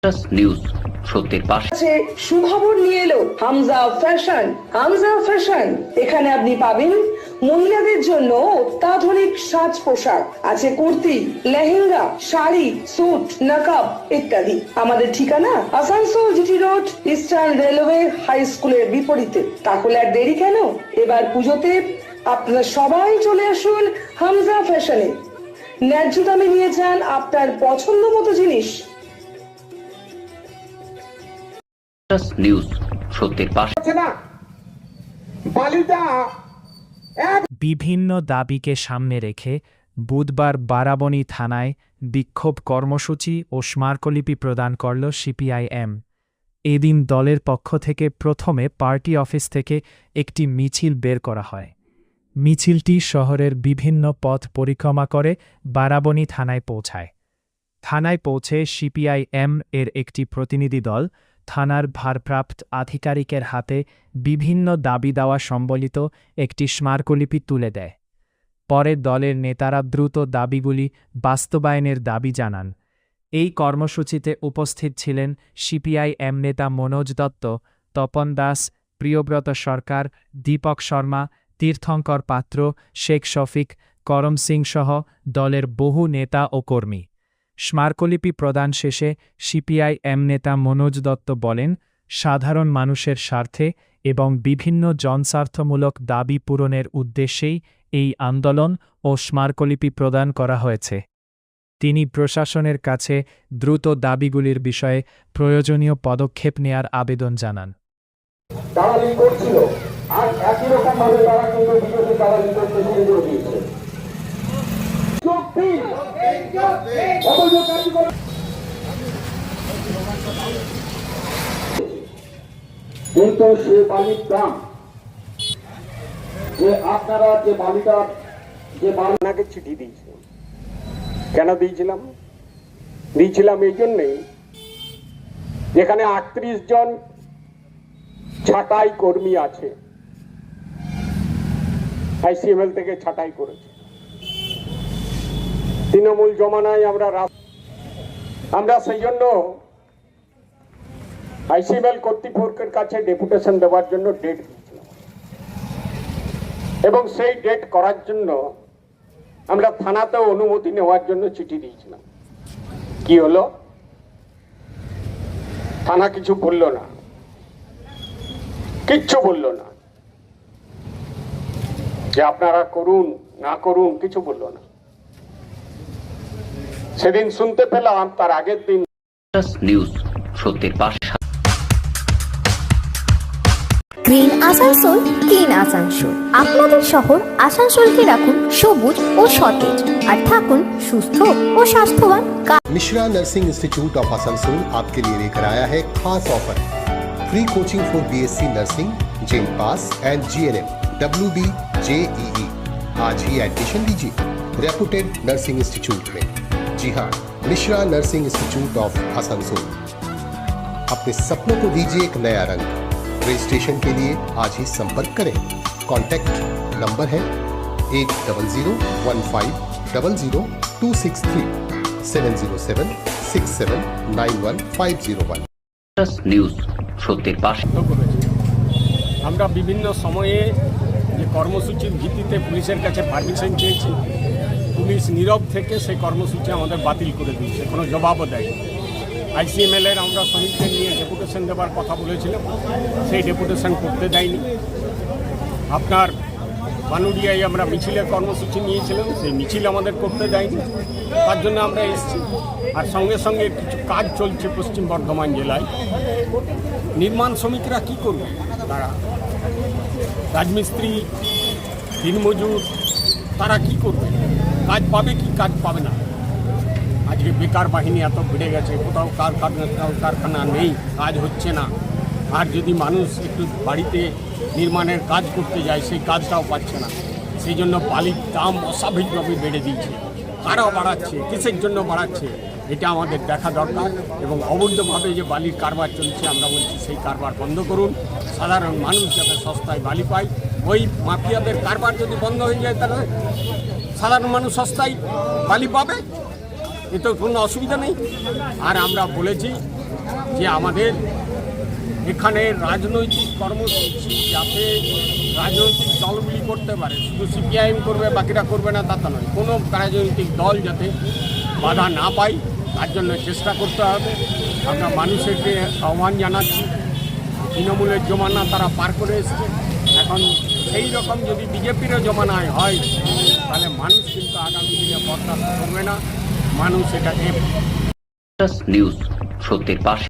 News সত্যের পাশে। সুখবর নিয়ে এলো হামজা ফ্যাশন। হামজা ফ্যাশন, এখানে আপনি পাবেন মহিলাদের জন্য অত্যাধুনিক সাজ পোশাক, আছে কুর্তি, লেহেঙ্গা, শাড়ি, স্যুট, নকাব ইত্যাদি। আমাদের ঠিকানা Asansol GT Road, Eastern Railway High স্কুলের বিপরীতে। তাহলে আর দেরি কেন, এবার পুজোতে আপনারা সবাই চলে আসুন হামজা ফ্যাশনে। ন্যায্য দামে নিয়ে যান আপনার পছন্দ মতো জিনিস। নিউজ সত্যের পাশে। বিভিন্ন দাবিকে সামনে রেখে বুধবার বারাবণী থানায় বিক্ষোভ কর্মসূচি ও স্মারকলিপি প্রদান করল সিপিআইএম। এদিন দলের পক্ষ থেকে প্রথমে পার্টি অফিস থেকে একটি মিছিল বের করা হয়। মিছিলটি শহরের বিভিন্ন পথ পরিক্রমা করে বারাবণী থানায় পৌঁছায়। থানায় পৌঁছে সিপিআইএম এর একটি প্রতিনিধি দল থানার ভারপ্রাপ্ত আধিকারিকের হাতে বিভিন্ন দাবি দেওয়া সম্বলিত একটি স্মারকলিপি তুলে দেয়। পরে দলের নেতারা দ্রুত দাবিগুলি বাস্তবায়নের দাবি জানান। এই কর্মসূচিতে উপস্থিত ছিলেন সিপিআইএম নেতা মনোজ দত্ত, তপন দাস, প্রিয়ব্রত সরকার, দীপক শর্মা, তীর্থঙ্কর পাত্র, শেখ শফিক, করম সিং সহ দলের বহু নেতা ও কর্মী। স্মারকলিপি প্রদান শেষে সিপিআইএম নেতা মনোজ দত্ত বলেন, সাধারণ মানুষের স্বার্থে এবং বিভিন্ন জনস্বার্থমূলক দাবি পূরণের উদ্দেশ্যেই এই আন্দোলন ও স্মারকলিপি প্রদান করা হয়েছে। তিনি প্রশাসনের কাছে দ্রুত দাবিগুলির বিষয়ে প্রয়োজনীয় পদক্ষেপ নেয়ার আবেদন জানান। কিন্তু সে বালির দাম যে আপনারা যে বালিটা যে বালিকে চিঠি দিয়েছিলাম, কেন দিয়েছিলাম এই জন্যেই, যেখানে 38 জন ছাঁটাই কর্মী আছে, আইসিএমএল থেকে ছাঁটাই করেছে। তৃণমূল জমানায় আমরা সেই জন্য আইসিএমএল কর্তৃপক্ষের কাছে ডেপুটেশন দেওয়ার জন্য ডেট দিয়েছিলাম, এবং সেই ডেট করার জন্য আমরা থানাতেও অনুমতি নেওয়ার জন্য চিঠি দিয়েছিলাম। কি হলো? থানা কিছু বলল না, কিচ্ছু বলল না, যে আপনারা করুন না করুন, কিছু বলল না। সেদিন শুনতে পেলাম তার আগের দিন। নিউজ সত্যের পাশে। Green Asansol, clean Asansol. আপনাদের শহর আসানসোলকে রাখুন সবুজ ও সতেজ, আর থাকুন সুস্থ ও স্বাস্থ্যবান। Mishra Nursing Institute of Asansol आपके लिए लेकर आया है खास offer. Free coaching for BSc nursing, JENPAS and GNM, WB, JEE। आज ही एडमिशन लीजिए रेपुटेड नर्सिंग इंस्टीट्यूट में। जी हाँ, Mishra Nursing Institute of Asansol. अपने सपनों को दीजिए एक नया रंग। रजिस्ट्रेशन के लिए आज ही संपर्क करें। कॉन्टैक्ट नंबर है 8015000263 7076791 নিউজ সত্যের পাশে। আমরা বিভিন্ন সময়ে যে কর্মসূচির ভিত্তিতে পুলিশের কাছে পারমিশন চেয়েছি, পুলিশ নীরব থেকে সেই কর্মসূচি আমাদের বাতিল করে দিয়েছে, কোনো জবাবও দেয়নি। আইসিএমএল এর আমরা শ্রমিকদের নিয়ে ডেপুটেশন দেওয়ার কথা বলেছিলাম, সেই ডেপুটেশন করতে দেয়নি। আপনার বানুড়িয়ায় আমরা মিছিলের কর্মসূচি নিয়েছিলাম, সেই মিছিল আমাদের করতে দেয়নি। তার জন্য আমরা এসেছি। আর সঙ্গে সঙ্গে কিছু কাজ চলছে পশ্চিম বর্ধমান জেলায়। নির্মাণ শ্রমিকরা কী করবে? তারা রাজমিস্ত্রি, দিনমজুর, তারা কি করবে? কাজ পাবে কি কাজ পাবে না? আজকে বেকার বাহিনী এত বেড়ে গেছে, কোথাও কারখানা নেই, কাজ হচ্ছে না। আর যদি মানুষ একটু বাড়িতে নির্মাণের কাজ করতে যায়, সেই কাজটাও পাচ্ছে না। সেই জন্য বালির দাম অস্বাভাবিকভাবে বেড়ে দিয়েছে। কারা বাড়াচ্ছে, কিসের জন্য বাড়াচ্ছে, এটা আমাদের দেখা দরকার। এবং অবৈধভাবে যে বালির কারবার চলছে, আমরা বলছি সেই কারবার বন্ধ করুন। সাধারণ মানুষ যাতে সস্তায় বালি পায়, ওই মাফিয়াদের কারবার যদি বন্ধ হয়ে যায়, তাহলে সাধারণ মানুষ সস্তায় বালি পাবে, এতে কোনো অসুবিধা নেই। আর আমরা বলেছি যে আমাদের এখানে রাজনৈতিক কর্মসূচি যাতে রাজনৈতিক দলগুলি করতে পারে, শুধু সিপিআইএম করবে বাকিরা করবে না তা তো নয়, কোনো রাজনৈতিক দল যাতে বাধা না পায় তার জন্য চেষ্টা করতে হবে। আমরা মানুষেরকে আহ্বান জানাচ্ছি, তৃণমূলের জমানা তারা পার করে এসছে, এখন সেই রকম যদি বিজেপিরও জমানায় হয় তাহলে মানুষ কিন্তু আগামী দিনে বরদাস্ত করবে না, মানুষ এটাকে নিউজ সত্যের পাশে।